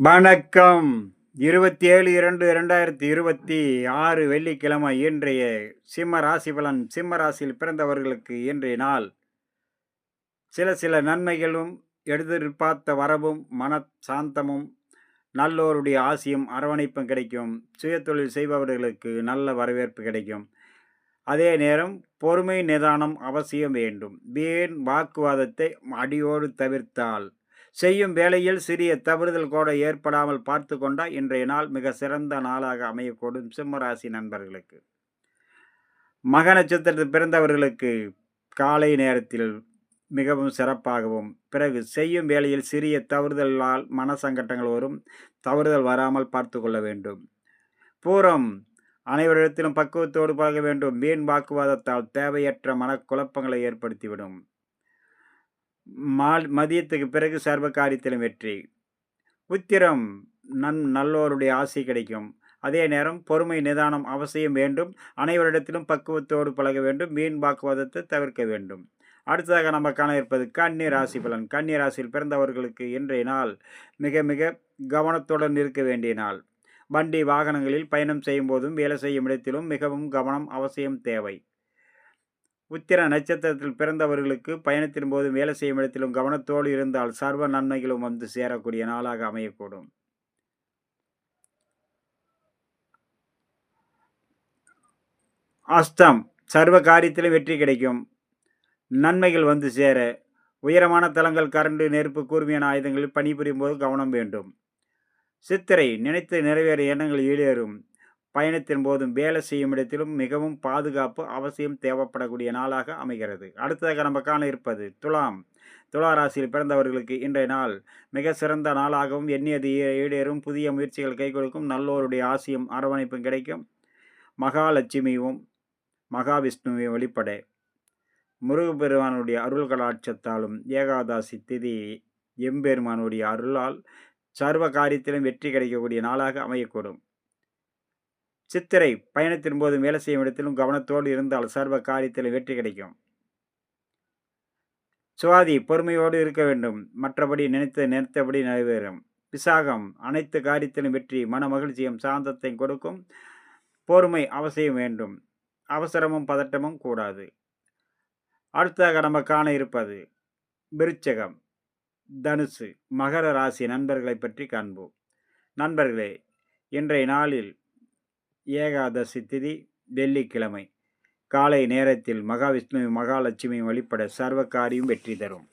வணக்கம். 27/2/2026 வெள்ளிக்கிழமை. இன்றைய சிம்ம ராசி பலன். சிம்ம ராசியில் பிறந்தவர்களுக்கு இன்றைய நாள் சில நன்மைகளும், எதிர்பார்த்த வரவும், மன சாந்தமும், நல்லோருடைய ஆசியும் அரவணைப்பும் கிடைக்கும். சுயதொழில் செய்பவர்களுக்கு நல்ல வரவேற்பு கிடைக்கும். அதே நேரம் பொறுமை நிதானம் அவசியம் வேண்டும். வீண் வாக்குவாதத்தை அடியோடு தவிர்த்தால் செய்யும் வேளையில் சிறிய தவறுதல் கூட ஏற்படாமல் பார்த்து கொண்டால் இன்றைய நாள் மிக சிறந்த நாளாக அமையக்கூடும். சிம்மராசி நண்பர்களுக்கு மக நட்சத்திரத்தில் பிறந்தவர்களுக்கு காலை நேரத்தில் மிகவும் சிறப்பாகவும், பிறகு செய்யும் வேளையில் சிறிய தவறுதலால் மனசங்கட்டங்கள் வரும். தவறுதல் வராமல் பார்த்து கொள்ள வேண்டும். பூரம் அனைவரிடத்திலும் பக்குவத்தோடு பழக வேண்டும். வீண் வாக்குவாதத்தால் தேவையற்ற மனக்குழப்பங்களை ஏற்படுத்திவிடும். மதியத்துக்கு பிறகு சர்வ காரியத்திலும் வெற்றி. உத்திரம் நல்லோருடைய ஆசை கிடைக்கும். அதே நேரம் பொறுமை நிதானம் அவசியம் வேண்டும். அனைவரிடத்திலும் பக்குவத்தோடு பழக வேண்டும். வீண் வாக்குவாதத்தை தவிர்க்க வேண்டும். அடுத்ததாக நம்ம காண இருப்பது கன்னி ராசி பலன். கன்னி ராசியில் பிறந்தவர்களுக்கு இன்றைய நாள் மிக மிக கவனத்துடன் இருக்க வேண்டிய நாள். வண்டி வாகனங்களில் பயணம் செய்யும் போதும் வேலை செய்யும் இடத்திலும் மிகவும் கவனம் அவசியம் தேவை. உத்திர நட்சத்திரத்தில் பிறந்தவர்களுக்கு பயணத்தின் போதும் வேலை செய்யும் இடத்திலும் கவனத்தோடு இருந்தால் சர்வ நன்மைகளும் வந்து சேரக்கூடிய நாளாக அமையக்கூடும். அஸ்தம் சர்வ காரியத்திலும் வெற்றி கிடைக்கும். நன்மைகள் வந்து சேர உயரமான தளங்கள், கரண்டு, நெருப்பு, கூர்மையான ஆயுதங்களில் பணிபுரியும் போது கவனம் வேண்டும். சித்திரை நினைத்து நிறைவேற எண்ணங்கள் ஈடேறும். பயணத்தின் போதும் வேலை செய்யும் இடத்திலும் மிகவும் பாதுகாப்பு அவசியம் தேவைப்படக்கூடிய நாளாக அமைகிறது. அடுத்ததாக நம்ம காண இருப்பது துலாம். துலா ராசியில் பிறந்தவர்களுக்கு இன்றைய நாள் மிக சிறந்த நாளாகவும், எண்ணியது ஈடேறும். புதிய முயற்சிகள் கை கொடுக்கும். நல்லோருடைய ஆசியும் அரவணைப்பும் கிடைக்கும். மகாலட்சுமியும் மகாவிஷ்ணுவையும் வழிபட முருகப்பெருமானுடைய அருள் கடாட்சத்தாலும் ஏகாதசி திதி எம்பெருமானுடைய அருளால் சர்வ காரியத்திலும் வெற்றி கிடைக்கக்கூடிய நாளாக அமையக்கூடும். சித்திரை பயணத்தின் போதும் வேலை செய்யும் இடத்திலும் கவனத்தோடு இருந்தால் சர்வ காரியத்திலும் வெற்றி கிடைக்கும். சுவாதி பொறுமையோடு இருக்க வேண்டும். மற்றபடி நினைத்தபடி நிறைவேறும். விசாகம் அனைத்து காரியத்திலும் வெற்றி, மன மகிழ்ச்சியும் சாந்தத்தையும் கொடுக்கும். பொறுமை அவசியம் வேண்டும். அவசரமும் பதட்டமும் கூடாது. அடுத்ததாக நம்ம காண இருப்பது விருச்சகம், தனுசு, மகர ராசி நண்பர்களை பற்றி காண்போம். நண்பர்களே, இன்றைய நாளில் ஏகாதசி திதி வெள்ளிக்கிழமை. காலை நேரத்தில் மகாவிஷ்ணுவையும் மகாலட்சுமியும் வழிபட சர்வ காரியம் வெற்றி தரும்.